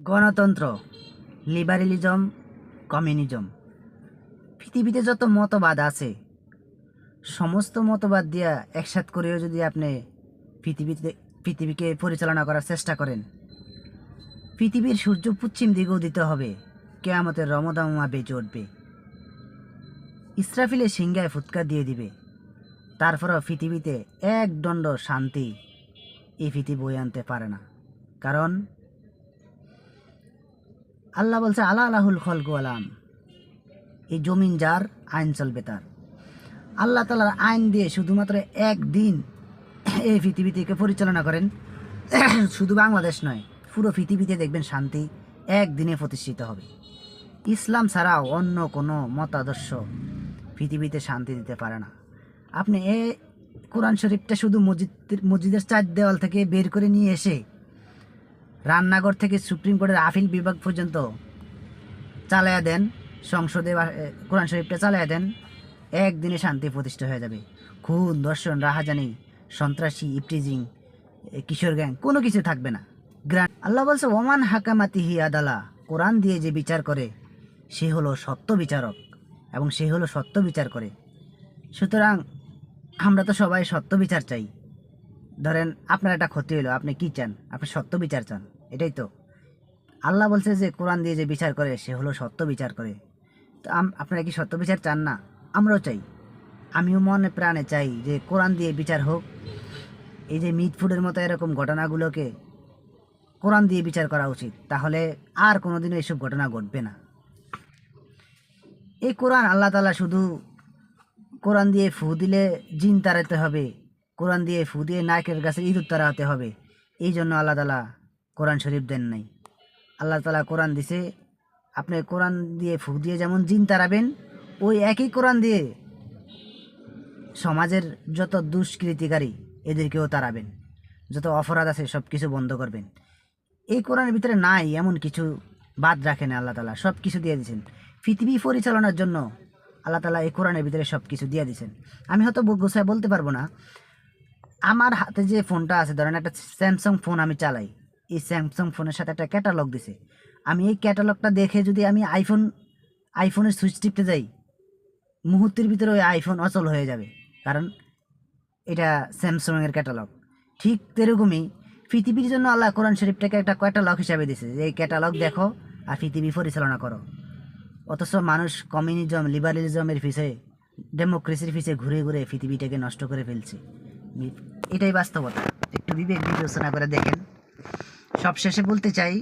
গণতন্ত্র, liberalism, communism, পৃথিবীতে যত মতবাদ আছে সমস্ত মতবাদ দিয়া একসাথ করেও যদি আপনি পৃথিবীকে পরিচালনা করার চেষ্টা করেন, পৃথিবীর সূর্য পশ্চিম দিকে উদিত হবে, কেয়ামতের রমদামা বেজে উঠবে, ইসরাফিলের সিংহায় ফুৎকার দিয়ে দিবে, তারপরেও পৃথিবীতে এক দণ্ড শান্তি এই পৃথিবী বয়ে আনতে পারে না। কারণ আল্লাহ বলছে আলা আলাহুল খলকু আলাম, এই জমিন যার, আইন চলবে তার। আল্লাহ তালার আইন দিয়ে শুধুমাত্র একদিন এই পৃথিবী থেকে পরিচালনা করেন। শুধু বাংলাদেশ নয়, পুরো পৃথিবীতে দেখবেন শান্তি একদিনে প্রতিষ্ঠিত হবে। ইসলাম ছাড়াও অন্য কোনো মতাদর্শ পৃথিবীতে শান্তি দিতে পারে না। আপনি কোরআন শরীফটা শুধু মসজিদের চার দেওয়াল থেকে বের করে নিয়ে এসে রান্নাঘর থেকে সুপ্রিম কোর্টের আপিল বিভাগ পর্যন্ত চালায়া দেন, সংসদে কোরআন শরীফটা চালায়া দেন, একদিনে শান্তি প্রতিষ্ঠা হয়ে যাবে। খুন, ধর্ষণ, রাহাজানি, সন্ত্রাসী, ইপটিজিং, কিশোর গ্যাং কোনো কিছু থাকবে না। আল্লাহ বলছে ওমান হাকামাতিহি আদালা, কোরআন দিয়ে যে বিচার করে সে হলো সত্য বিচারক এবং সে হলো সত্য বিচার করে। সুতরাং আমরা তো সবাই সত্য বিচার চাই। ধরেন আপনার একটা ক্ষতি হলো, আপনি কি চান? আপনি সত্য বিচার চান, এটাই তো। আল্লাহ বলছে যে কোরআন দিয়ে যে বিচার করে সে হলো সত্য বিচার করে। তো আপনারা কি সত্য বিচার চান না? আমরাও চাই, আমিও মনে প্রাণে চাই যে কোরআন দিয়ে বিচার হোক। এই যে মিটফুডের মতো এরকম ঘটনাগুলোকে কোরআন দিয়ে বিচার করা উচিত, তাহলে আর কোনোদিনও এসব ঘটনা ঘটবে না। এই কোরআন আল্লাহ তাআলা শুধু কোরআন দিয়ে ফু দিলে জিন তাড়াতে হবে, কোরআন দিয়ে ফু দিয়ে নায়কের গাছে ইঁদুর তাড়াতে হবে, এই জন্য আল্লাহ তাআলা কোরআন শরীফ দেন নাই। আল্লাহ তাআলা কোরআন দিছে, আপনি কোরআন দিয়ে ফু দিয়ে যেমন জিন তাড়াবেন, ওই একই কোরআন দিয়ে সমাজের যত দুষ্কৃতিকারী এদেরকেও তাড়াবেন, যত অপরাধ আছে সব কিছু বন্ধ করবেন। এই কোরআনের ভিতরে নাই এমন কিছু বাদ রাখেন আল্লাহ তাআলা, সব কিছু দিয়ে দিয়েছেন পৃথিবী পরিচালনার জন্য। আল্লাহ তাআলা এই কোরআনের ভিতরে সব কিছু দিয়ে দিয়েছেন। আমি হয়তো গোছায় বলতে পারবো না। আমার হাতে যে ফোনটা আছে, ধরেন একটা স্যামসাং ফোন আমি চালাই, এই স্যামসাং ফোনের সাথে একটা ক্যাটালগ দিছে। আমি এই ক্যাটালগটা দেখে যদি আমি আইফোনের সুইচ টিপতে যাই, মুহূর্তের ভিতরে ওই আইফোন অচল হয়ে যাবে, কারণ এটা স্যামসাংয়ের ক্যাটালগ। ঠিক তেরকমই পৃথিবীর জন্য আল্লাহ কোরআন শরীফটাকে একটা ক্যাটালগ হিসাবে দিয়েছে, যে এই ক্যাটালগ দেখো আর পৃথিবী পরিচালনা করো। অথচ মানুষ কমিউনিজম, লিবারেলিজমের পিছিয়ে, ডেমোক্রেসির পিছিয়ে ঘুরে ঘুরে পৃথিবীটাকে নষ্ট করে ফেলছে। এটাই বাস্তবতা। একটু বিবেক বিবেচনা করে দেখেন। সবশেষে বলতে চাই,